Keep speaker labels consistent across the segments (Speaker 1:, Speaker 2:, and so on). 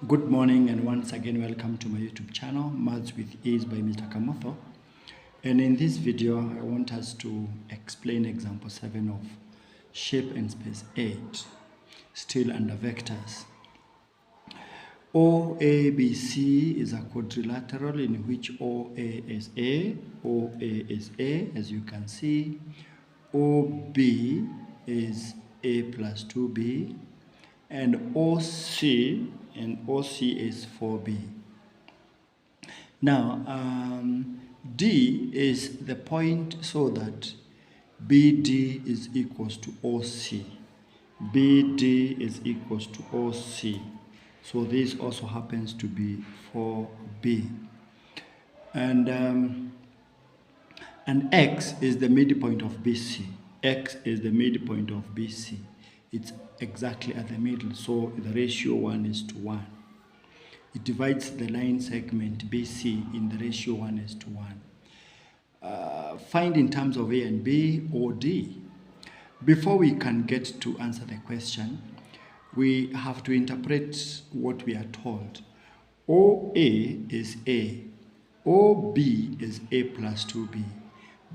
Speaker 1: Good morning and once again welcome to my YouTube channel, Maths with Ease by Mr. Kamotho. And in this video, I want us to explain example 7 of shape and space 8, still under vectors. OABC is a quadrilateral in which OA is A, as you can see. OB is A plus 2B, and OC is 4B. Now, D is the point so that BD is equals to OC. BD is equals to OC. So this also happens to be 4B. And X is the midpoint of BC. X is the midpoint of BC. It's exactly at the middle, so the ratio 1 is to 1. It divides the line segment BC in the ratio 1 is to 1. Find in terms of A and B or D. Before we can get to answer the question, we have to interpret what we are told. OA is A. OB is A plus 2B.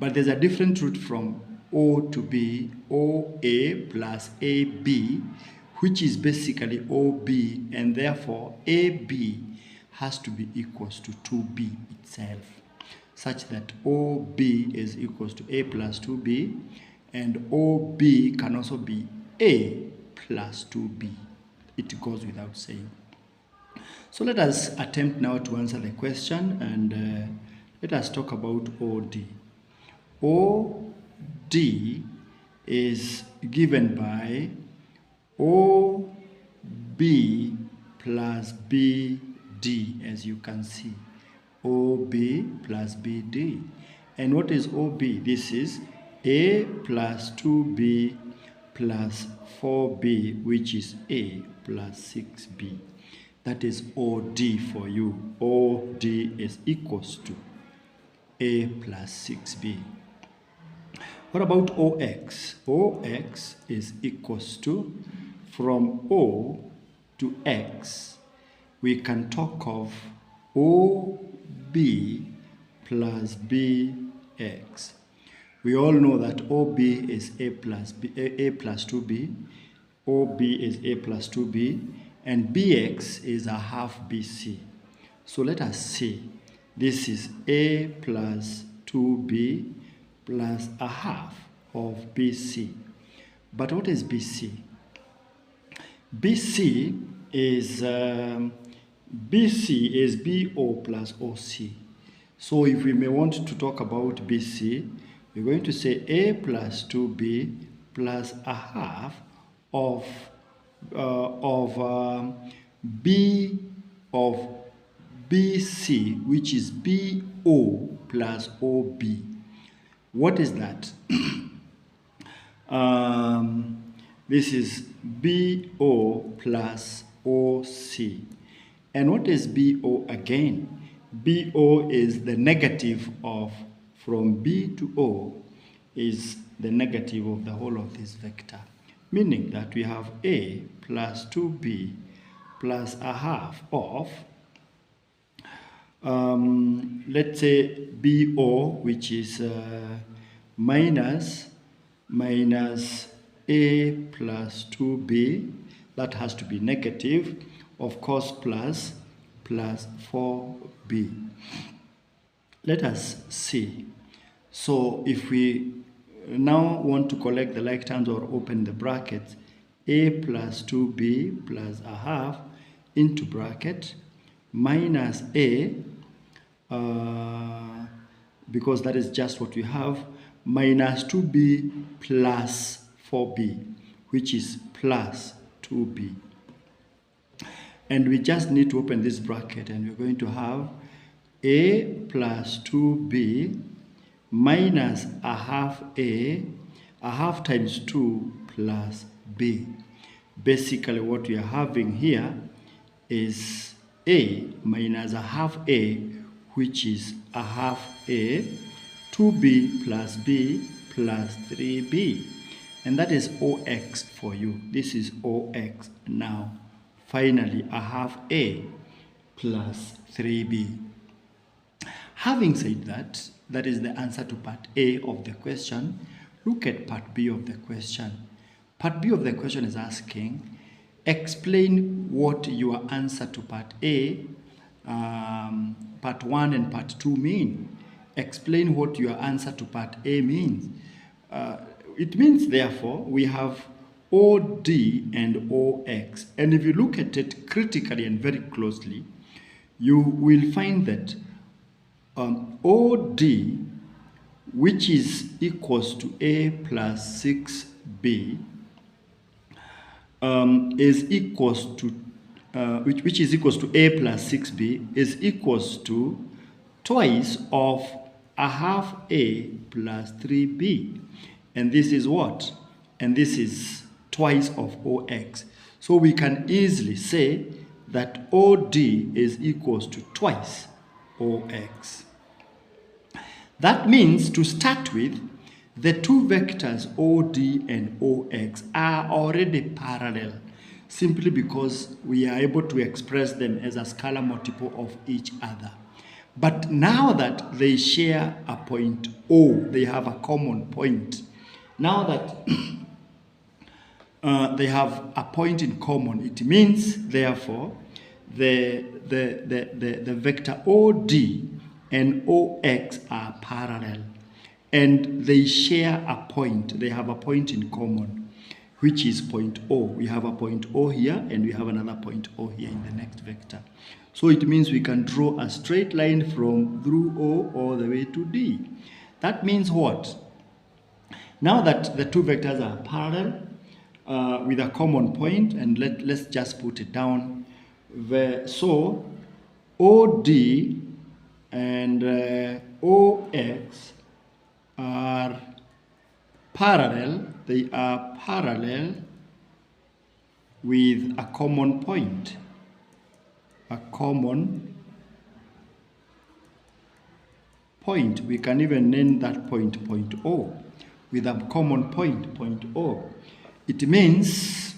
Speaker 1: But there's a different route from O to B, OA plus AB, which is basically OB, and therefore AB has to be equals to 2B itself, such that OB is equals to A plus 2B, and OB can also be A plus 2B. It goes without saying. So let us attempt now to answer the question, and let us talk about OD. OD is given by OB plus BD, as you can see. OB plus BD. And what is OB? This is A plus 2B plus 4B, which is A plus 6B. That is OD for you. OD is equals to A plus 6B. What about OX? OX is equals to, from O to X, we can talk of OB plus BX. We all know that OB is A plus 2B, OB is A plus 2B, and BX is a half BC. So let us see. This is A plus 2B plus a half of BC. But what is BC? BC is BO plus OC. So if we may want to talk about BC, we're going to say A plus 2B plus a half of B of BC, which is BO plus OB. What is that? This is BO plus OC. And what is BO again? BO is the negative of, from B to O, is the negative of the whole of this vector. Meaning that we have A plus 2B plus a half of, let's say BO, which is minus A plus 2B, that has to be negative, of course, plus 4B. Let us see. So if we now want to collect the like terms or open the brackets, A plus 2B plus a half into bracket minus A, because that is just what we have, minus 2B plus 4B, which is plus 2B. And we just need to open this bracket, and we're going to have A plus 2B minus a half A, a half times 2 plus B. Basically what we are having here is A minus a half A, which is a half A, 2B plus B plus 3B. And that is OX for you. This is OX now finally I have A plus 3B. Having said that, that is the answer to part A of the question. Look at part B of the question. Part B of the question is asking, explain what your answer to part A, part 1 and part 2 mean. Explain what your answer to part A means. It means, therefore, we have OD and OX. And if you look at it critically and very closely, you will find that OD, which is equals to A plus 6B, is equals to, which is equals to A plus 6B, is equals to twice of a half A plus 3B. And this is what? And this is twice of OX. So we can easily say that OD is equals to twice OX. That means, to start with, the two vectors OD and OX are already parallel, simply because we are able to express them as a scalar multiple of each other. But now that they share a point O, they have a common point. Now that they have a point in common, it means, therefore, the vector OD and OX are parallel, and they share a point. They have a point in common, which is point O. We have a point O here, and we have another point O here in the next vector. So it means we can draw a straight line from through O all the way to D. That means what? Now that the two vectors are parallel with a common point, and let's just put it down. So OD and OX are parallel. They are parallel with a common point. A common point. We can even name that point point O. With a common point, point O. It means,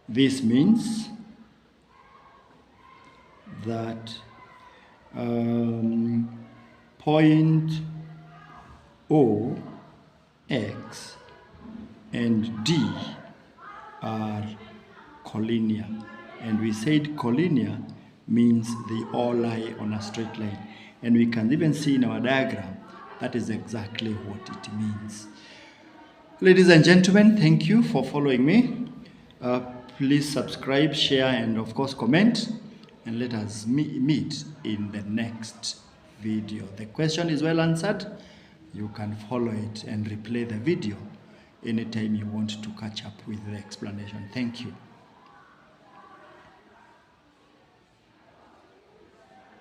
Speaker 1: this means that point O, X, and D are collinear. And we said collinear means they all lie on a straight line. And we can even see in our diagram that is exactly what it means. Ladies and gentlemen, thank you for following me. Please subscribe, share, and of course comment. And let us meet in the next video. The question is well answered. You can follow it and replay the video anytime you want to catch up with the explanation. Thank you.